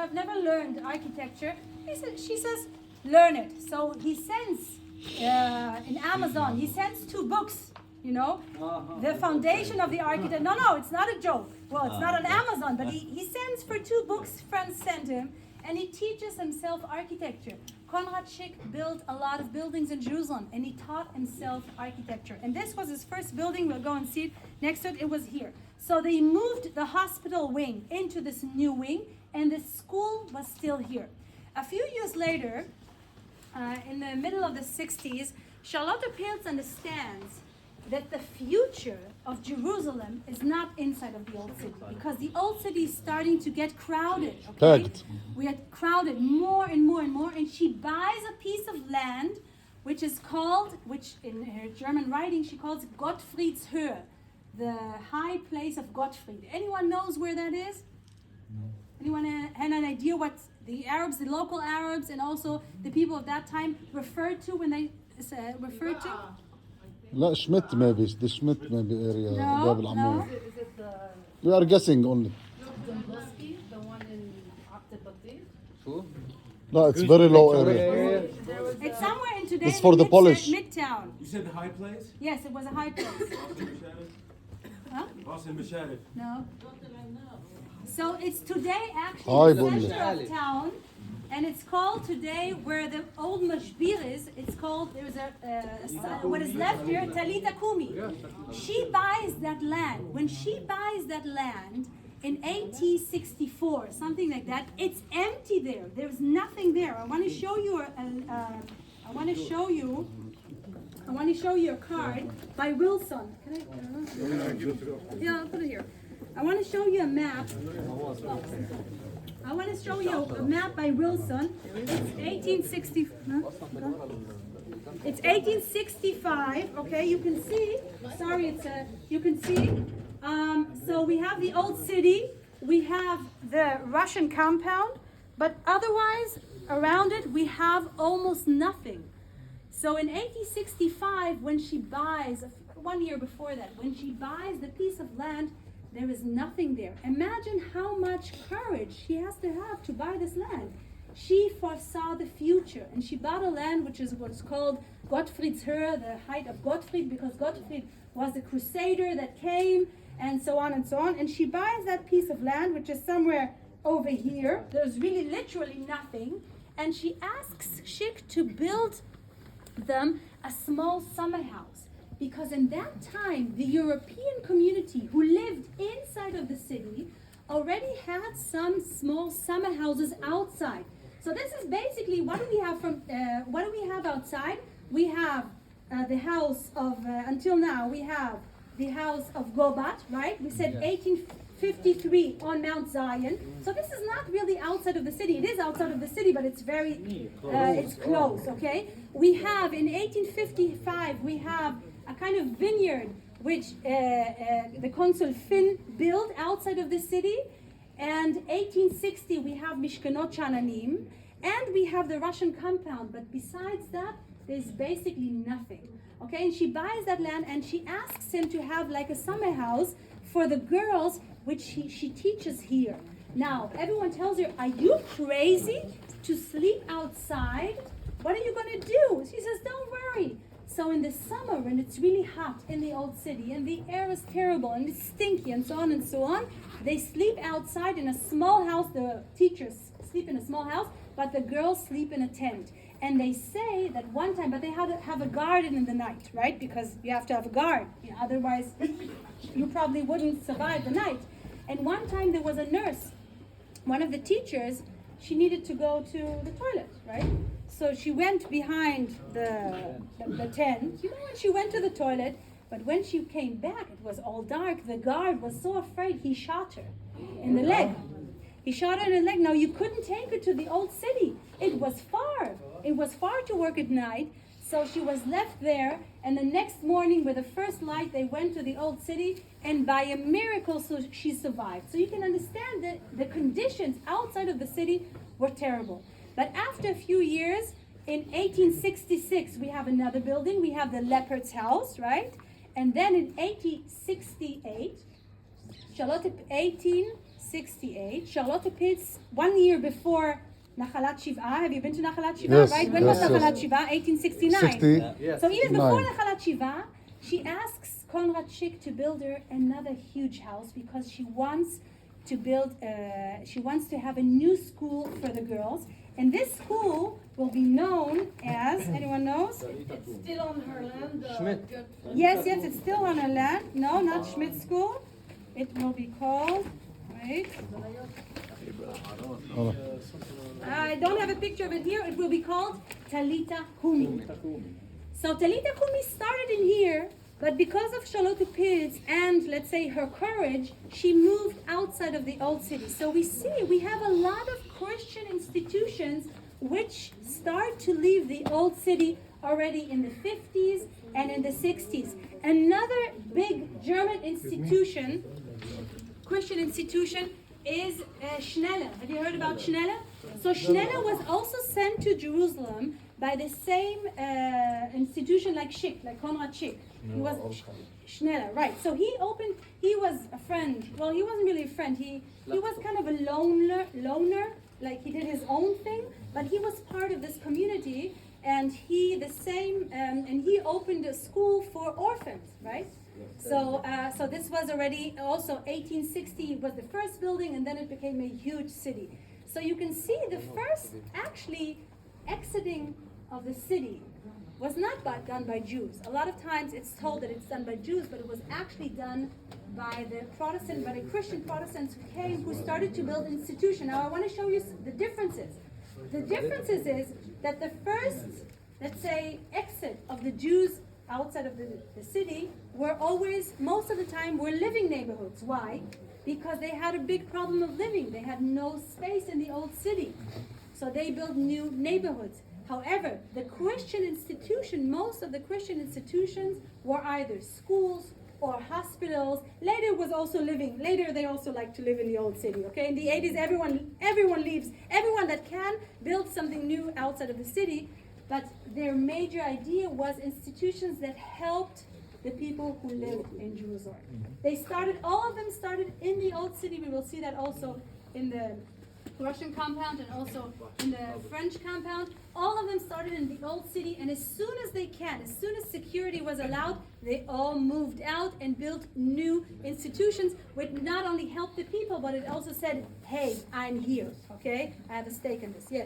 I've never learned architecture. She says, learn it. So he sends, in Amazon, he sends 2 books, you know, the foundation of the architect. No, it's not a joke. Well, it's not on Amazon, but he sends for 2 books friends sent him, and he teaches himself architecture. Konrad Schick built a lot of buildings in Jerusalem, and he taught himself architecture. And this was his first building. We'll go and see it. Next to it, it was here. So they moved the hospital wing into this new wing, and the school was still here. A few years later, in the middle of the 60s, Charlotte Pilz understands that the future of Jerusalem is not inside of the old city, because the old city is starting to get crowded. Okay? We are crowded more and more and more, and she buys a piece of land which is called, which in her German writing she calls Gottfriedshöhe, the high place of Gottfried. Anyone knows where that is? Anyone had an idea what the Arabs, the local Arabs, and also the people of that time referred to when they referred to? لا Schmidt maybe, the Schmidt maybe area. No. We are guessing only. The one in Abdelbatir. No, it's very low area. It's somewhere in today. It's for the Polish. Midtown. You said the high place? Yes, it was a high place. Huh? No. So it's today actually the center of town, and it's called today where the old Mashbir is. It's called, there's what is left here, Talita Kumi. She buys that land. When she buys that land in 1864, something like that, it's empty there. There's nothing there. I want to show you I want to show you a card by Wilson. Can I? Yeah, I'll put it here. I want to show you a map. I want to show you a map by Wilson. It's 1860. It's 1865. Okay, you can see. Sorry, you can see. So we have the old city. We have the Russian compound, but otherwise around it we have almost nothing. So in 1865, when she buys, 1 year before that, when she buys the piece of land, there is nothing there. Imagine how much courage she has to buy this land. She foresaw the future, and she bought a land which is what's called Gottfriedshöhe, the height of Gottfried, because Gottfried was a crusader that came, and so on and so on. And she buys that piece of land, which is somewhere over here. There's really literally nothing. And she asks Schick to build them a small summer house. Because in that time, the European community who lived inside of the city already had some small summer houses outside. So this is basically, what do we have outside? We have the house of, until now, we have the house of Gobat, right? We said 1853 on Mount Zion. So this is not really outside of the city. It is outside of the city, but it's very, it's close, okay? We have, in 1855, we have a kind of vineyard which the consul Finn built outside of the city. And 1860 we have Mishkenot Shananim, and we have the Russian compound. But besides that, there's basically nothing. Okay, and she buys that land and she asks him to have like a summer house for the girls, which she teaches here. Now, everyone tells her, are you crazy to sleep outside? What are you going to do? She says, don't worry. So in the summer, when it's really hot in the old city and the air is terrible and it's stinky and so on, they sleep outside in a small house. The teachers sleep in a small house, but the girls sleep in a tent. And they say that one time, but they had to have a garden in the night, right? Because you have to have a guard. Otherwise, you probably wouldn't survive the night. And one time there was a nurse, one of the teachers, she needed to go to the toilet, right? So she went behind the tent, and she went to the toilet. But when she came back, it was all dark. The guard was so afraid, he shot her in the leg. He shot her in the leg. Now, you couldn't take her to the old city. It was far. It was far to work at night. So she was left there. And the next morning, with the first light, they went to the old city. And by a miracle, she survived. So you can understand that the conditions outside of the city were terrible. But after a few years, in 1866, we have another building. We have the Leopard's House, right? And then in 1868, Charlotte, 1868, 1868. Charlotte Pitts, 1 year before Nachalat Shiva. Have you been to Nachalat Shiva? Yes, Right? When was yes, Nachalat yes. Shiva? 1869. 60. So even before 9. Nachalat Shiva, she asks Konrad Schick to build her another huge house because she wants to build. She wants to have a new school for the girls, and this school will be known as. Anyone knows? It's still on her land. Schmidt. Yes, it's still on her land. No, not Schmidt School. It will be called. Wait. I don't have a picture of it here. It will be called Talita Kumi. So Talita Kumi started in here, but because of Charlotte Pitts and, let's say, her courage, she moved outside of the old city. So we have a lot of Christian institutions which start to leave the old city already in the 50s and in the 60s. Another big German institution, Christian institution, is Schnelle. Have you heard about Schnelle? So Schnelle was also sent to Jerusalem by the same institution like Schick, like Konrad Schick. He was Schnelle, right. So he was a friend. Well, he wasn't really a friend. He was kind of a loner, like he did his own thing, but he was part of this community, and he opened a school for orphans, right? So this was already also 1860 was the first building, and then it became a huge city. So you can see the first actually exiting of the city was not done by Jews. A lot of times it's told that it's done by Jews, but it was actually done by the Christian Protestants who started to build institutions. Now I want to show you the differences. The differences is that the first, let's say, exit of the Jews outside of the city were always, most of the time, were living neighborhoods. Why? Because they had a big problem of living. They had no space in the old city. So they built new neighborhoods. However, the Christian institution, most of the Christian institutions were either schools or hospitals. Later they also like to live in the old city, okay? In the 80s, everyone leaves. Everyone that can build something new outside of the city, but their major idea was institutions that helped the people who lived in Jerusalem. All of them started in the old city. We will see that also in the Russian compound and also in the French compound. All of them started in the old city, and as soon as security was allowed, they all moved out and built new institutions, which not only helped the people, but it also said, hey, I'm here, okay? I have a stake in this, yes?